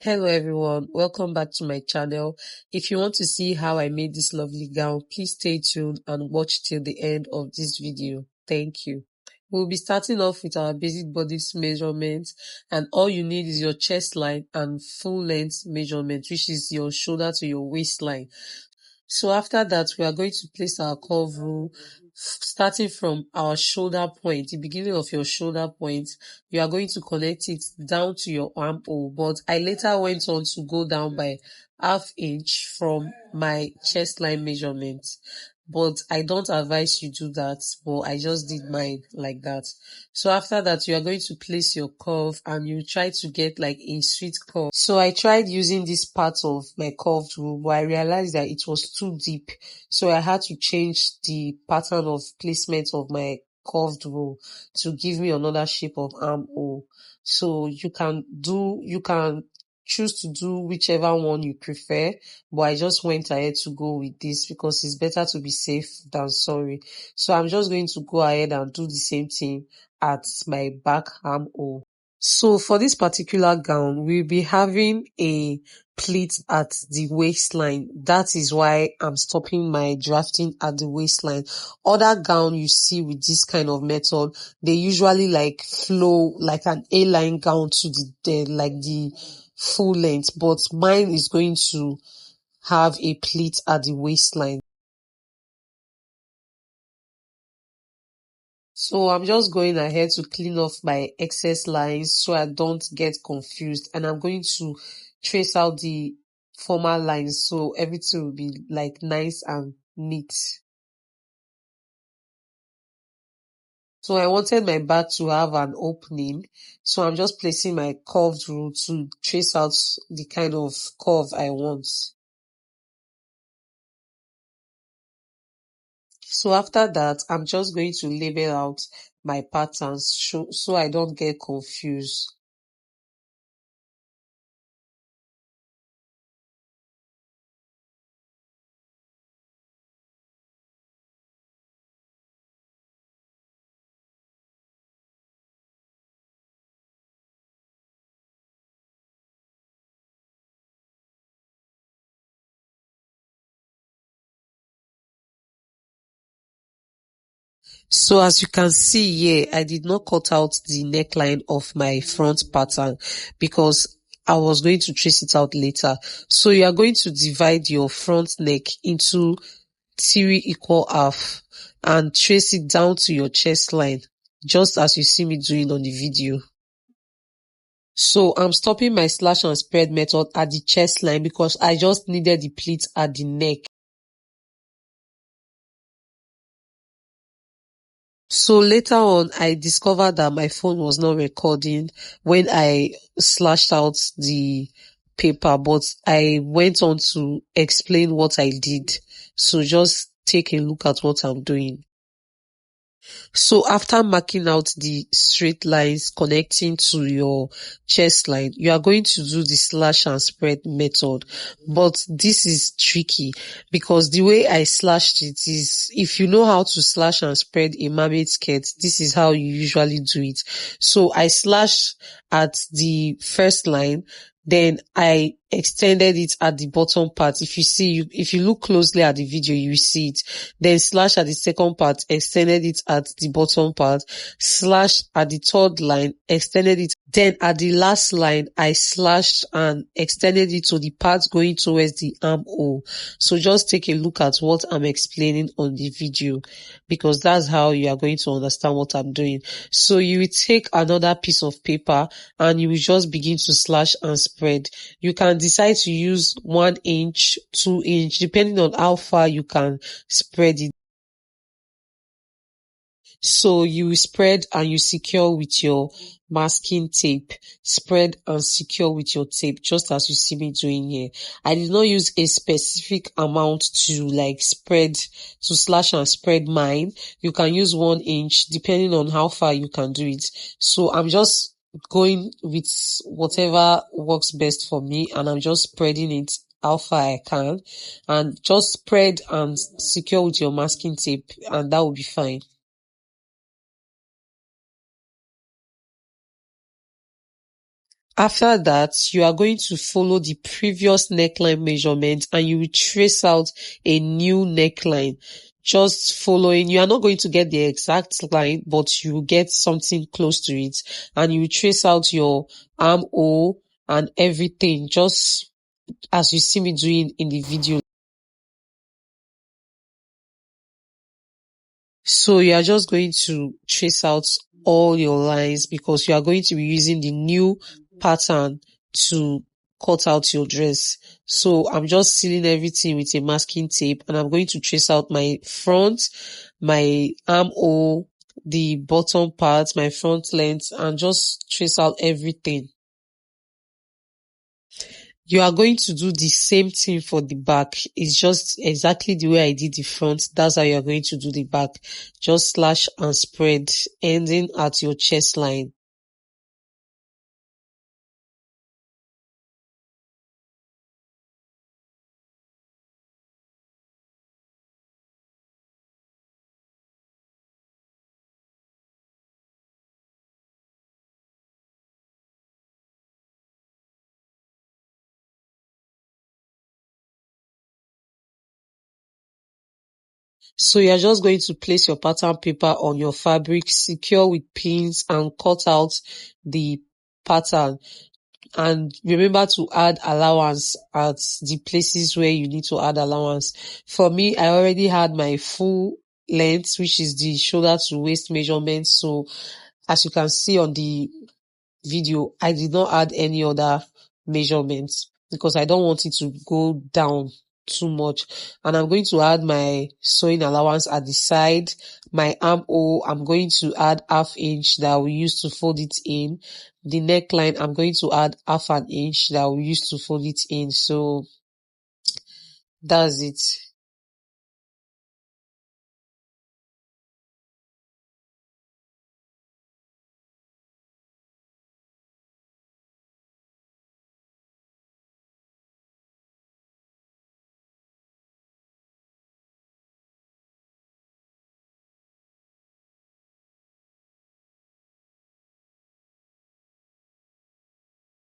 Hello everyone, welcome back to my channel. If you want to see how I made this lovely gown, please stay tuned and watch till the end of this video. Thank you. We'll be starting off with our basic bodice measurements, and all you need is your chest line and full length measurement, which is your shoulder to your waistline. So after that, we are going to place our curve rule starting from our shoulder point, the beginning of your shoulder point. You are going to connect it down to your armhole, but I later went on to go down by ½ inch from my chest line measurement. But I don't advise you do that, but I just did mine like that. So after that, you are going to place your curve and you try to get like a sweet curve. So I tried using this part of my curved rule, but I realized that it was too deep. So I had to change the pattern of placement of my curved rule to give me another shape of armhole. So you can choose to do whichever one you prefer, but I just went ahead to go with this because it's better to be safe than sorry. So I'm just going to go ahead and do the same thing at my back armhole. So for this particular gown, we'll be having a pleat at the waistline. That is why I'm stopping my drafting at the waistline. Other gown you see with this kind of method, they usually like flow like an A-line gown to the full length, but mine is going to have a pleat at the waistline. So I'm just going ahead to clean off my excess lines so I don't get confused, and I'm going to trace out the former lines so everything will be like nice and neat. So I wanted my back to have an opening, so I'm just placing my curved rule to trace out the kind of curve I want. So after that, I'm just going to label out my patterns so I don't get confused. So as you can see here, I did not cut out the neckline of my front pattern because I was going to trace it out later. So you are going to divide your front neck into 3 equal half and trace it down to your chest line, just as you see me doing on the video. So I'm stopping my slash and spread method at the chest line because I just needed the pleat at the neck. So later on, I discovered that my phone was not recording when I slashed out the paper, but I went on to explain what I did. So just take a look at what I'm doing. So after marking out the straight lines connecting to your chest line, you are going to do the slash and spread method. But this is tricky because the way I slashed it is, if you know how to slash and spread a mermaid skirt, this is how you usually do it. So I slashed at the first line, then I extended it at the bottom part. If you look closely at the video, you see it. Then slash at the second part, extended it at the bottom part, slash at the third line, extended it. Then at the last line, I slashed and extended it to the part going towards the armhole. So just take a look at what I'm explaining on the video because that's how you are going to understand what I'm doing. So you will take another piece of paper and you will just begin to slash and spread. You can decide to use 1 inch, 2 inch, depending on how far you can spread it. So you spread and you secure with your masking tape. Spread and secure with your tape, just as you see me doing here. I did not use a specific amount to to slash and spread mine. You can use 1 inch depending on how far you can do it. So I'm just going with whatever works best for me, and I'm just spreading it how far I can, and just spread and secure with your masking tape, and that will be fine. After that, you are going to follow the previous neckline measurement and you will trace out a new neckline. Just following, you are not going to get the exact line, but you will get something close to it, and you will trace out your armhole and everything, just as you see me doing in the video. So you are just going to trace out all your lines because you are going to be using the new pattern to cut out your dress. So I'm just sealing everything with a masking tape, and I'm going to trace out my front, my armhole, the bottom part, my front length, and just trace out everything. You are going to do the same thing for the back. It's just exactly the way I did the front. That's how you are going to do the back. Just slash and spread, ending at your chest line. So you're just going to place your pattern paper on your fabric, secure with pins, and cut out the pattern. And remember to add allowance at the places where you need to add allowance. For me, I already had my full length, which is the shoulder to waist measurement. So as you can see on the video, I did not add any other measurements because I don't want it to go down too much. And I'm going to add my sewing allowance at the side. My armhole, I'm going to add ½ inch that we use to fold it in. The neckline, I'm going to add ½ an inch that we use to fold it in. So that's it.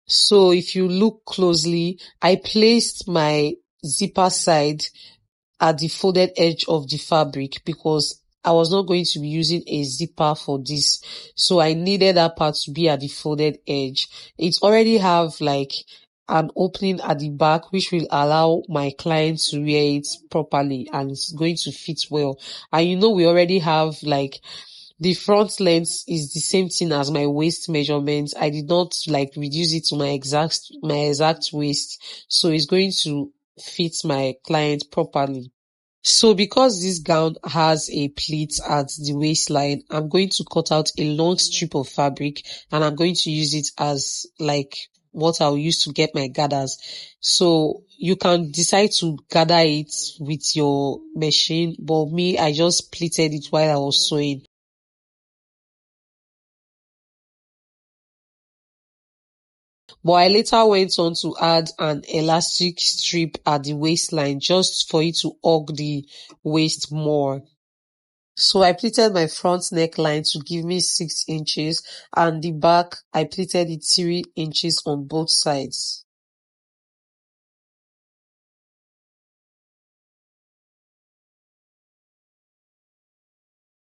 So if you look closely, I placed my zipper side at the folded edge of the fabric because I was not going to be using a zipper for this. So I needed that part to be at the folded edge. It already have like an opening at the back which will allow my client to wear it properly and it's going to fit well. And you know we already have like the front length is the same thing as my waist measurement. I did not like reduce it to my exact waist. So it's going to fit my client properly. So because this gown has a pleat at the waistline, I'm going to cut out a long strip of fabric and I'm going to use it as like what I'll use to get my gathers. So you can decide to gather it with your machine, but me, I just pleated it while I was sewing. But I later went on to add an elastic strip at the waistline just for it to hug the waist more. So I pleated my front neckline to give me 6 inches and the back I pleated it 3 inches on both sides.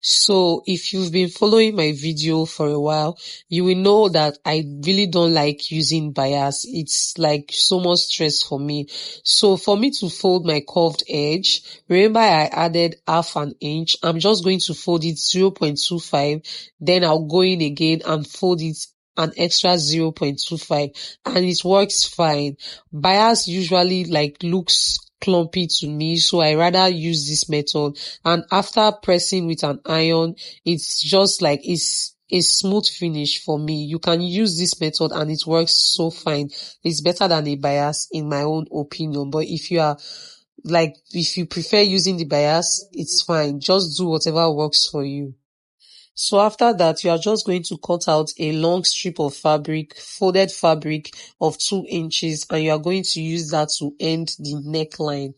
So if you've been following my video for a while, you will know that I really don't like using bias. It's like so much stress for me. So for me to fold my curved edge, remember I added ½ an inch. I'm just going to fold it 0.25. Then I'll go in again and fold it an extra 0.25 and it works fine. Bias usually like looks clumpy to me, so I rather use this method. And after pressing with an iron, it's just like it's a smooth finish for me. You can use this method and it works so fine. It's better than a bias in my own opinion. But if you prefer using the bias, it's fine. Just do whatever works for you. So after that, you are just going to cut out a long strip of fabric, folded fabric of 2 inches, and you are going to use that to end the neckline.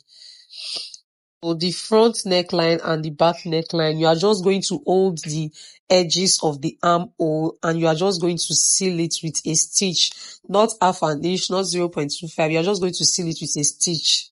So the front neckline and the back neckline, you are just going to hold the edges of the armhole and you are just going to seal it with a stitch, not half an inch, not 0.25. You are just going to seal it with a stitch.